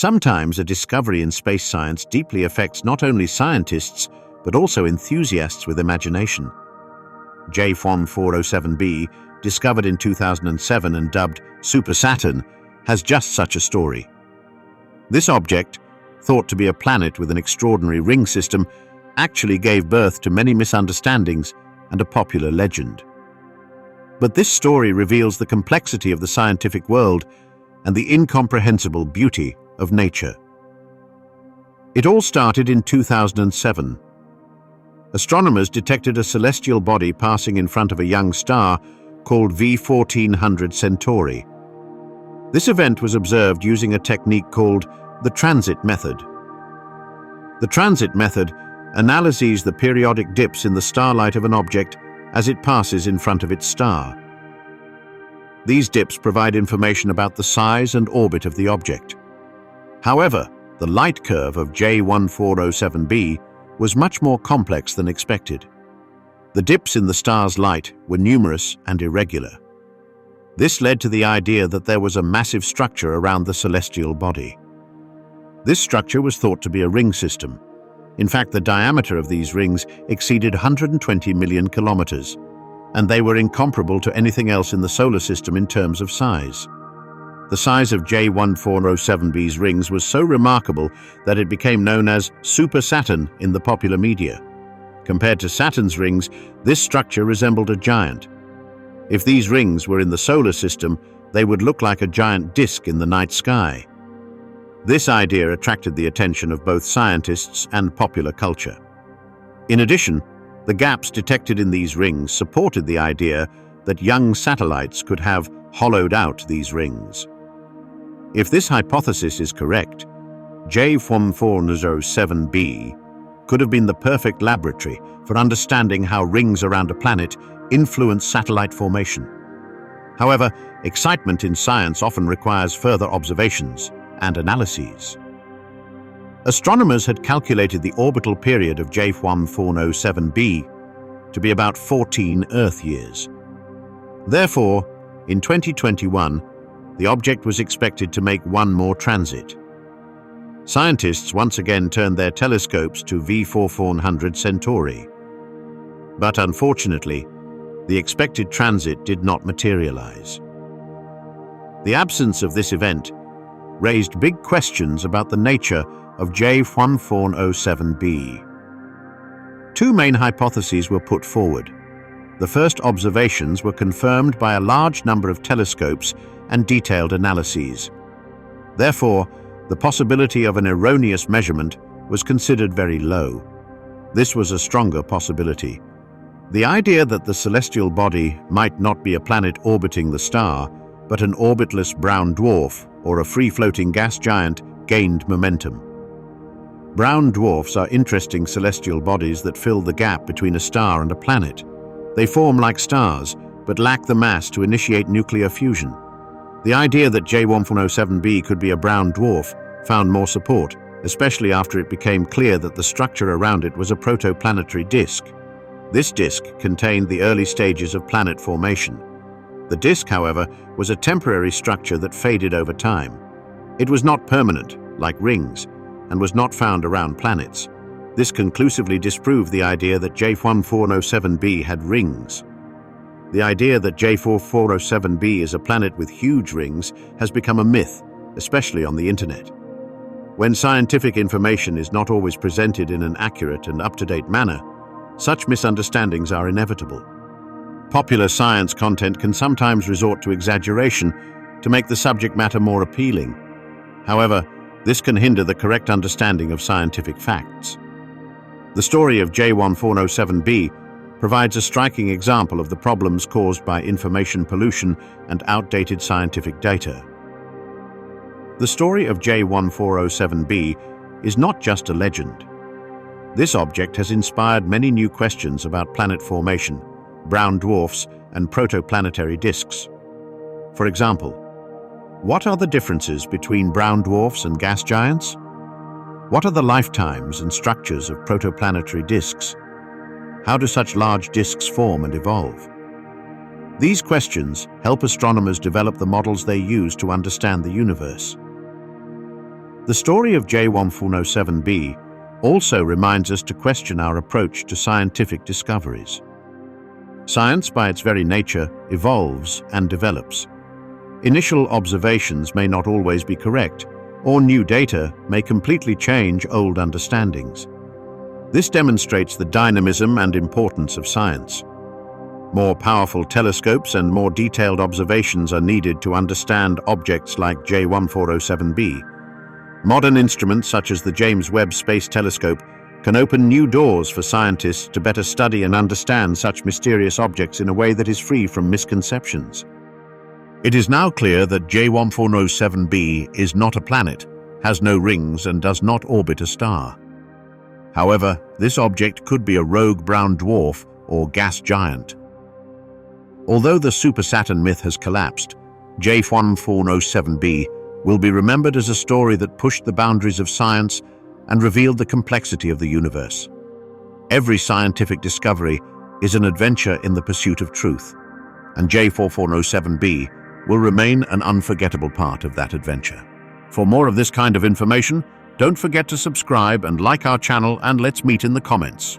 Sometimes a discovery in space science deeply affects not only scientists, but also enthusiasts with imagination. J1407b, discovered in 2007 and dubbed Super Saturn, has just such a story. This object, thought to be a planet with an extraordinary ring system, actually gave birth to many misunderstandings and a popular legend. But this story reveals the complexity of the scientific world and the incomprehensible beauty of nature. It all started in 2007. Astronomers detected a celestial body passing in front of a young star called J1407 Centauri. This event was observed using a technique called the transit method. The transit method analyzes the periodic dips in the starlight of an object as it passes in front of its star. These dips provide information about the size and orbit of the object. However, the light curve of J1407b was much more complex than expected. The dips in the star's light were numerous and irregular. This led to the idea that there was a massive structure around the celestial body. This structure was thought to be a ring system. In fact, the diameter of these rings exceeded 120 million kilometers, and they were incomparable to anything else in the solar system in terms of size. The size of J1407b's rings was so remarkable that it became known as Super Saturn in the popular media. Compared to Saturn's rings, this structure resembled a giant. If these rings were in the solar system, they would look like a giant disk in the night sky. This idea attracted the attention of both scientists and popular culture. In addition, the gaps detected in these rings supported the idea that young satellites could have hollowed out these rings. If this hypothesis is correct, J1407b could have been the perfect laboratory for understanding how rings around a planet influence satellite formation. However, excitement in science often requires further observations and analyses. Astronomers had calculated the orbital period of J1407b to be about 14 Earth years. Therefore, in 2021, the object was expected to make one more transit. Scientists once again turned their telescopes to J1407 Centauri. But unfortunately, the expected transit did not materialize. The absence of this event raised big questions about the nature of J1407b. Two main hypotheses were put forward. The first observations were confirmed by a large number of telescopes and detailed analyses. Therefore, the possibility of an erroneous measurement was considered very low. This was a stronger possibility. The idea that the celestial body might not be a planet orbiting the star, but an orbitless brown dwarf or a free-floating gas giant gained momentum. Brown dwarfs are interesting celestial bodies that fill the gap between a star and a planet. They form like stars, but lack the mass to initiate nuclear fusion. The idea that J1407b could be a brown dwarf found more support, especially after it became clear that the structure around it was a protoplanetary disk. This disk contained the early stages of planet formation. The disk, however, was a temporary structure that faded over time. It was not permanent, like rings, and was not found around planets. This conclusively disproved the idea that J1407b had rings. The idea that J1407b is a planet with huge rings has become a myth, especially on the internet. When scientific information is not always presented in an accurate and up-to-date manner, such misunderstandings are inevitable. Popular science content can sometimes resort to exaggeration to make the subject matter more appealing. However, this can hinder the correct understanding of scientific facts. The story of J1407b provides a striking example of the problems caused by information pollution and outdated scientific data. The story of J1407b is not just a legend. This object has inspired many new questions about planet formation, brown dwarfs, and protoplanetary disks. For example, what are the differences between brown dwarfs and gas giants? What are the lifetimes and structures of protoplanetary disks? How do such large disks form and evolve? These questions help astronomers develop the models they use to understand the universe. The story of J1407b also reminds us to question our approach to scientific discoveries. Science, by its very nature, evolves and develops. Initial observations may not always be correct, or new data may completely change old understandings. This demonstrates the dynamism and importance of science. More powerful telescopes and more detailed observations are needed to understand objects like J1407b. Modern instruments such as the James Webb Space Telescope can open new doors for scientists to better study and understand such mysterious objects in a way that is free from misconceptions. It is now clear that J1407b is not a planet, has no rings, and does not orbit a star. However, this object could be a rogue brown dwarf or gas giant. Although the Super Saturn myth has collapsed, J1407b will be remembered as a story that pushed the boundaries of science and revealed the complexity of the universe. Every scientific discovery is an adventure in the pursuit of truth, and J1407b will remain an unforgettable part of that adventure. For more of this kind of information, don't forget to subscribe and like our channel, and let's meet in the comments.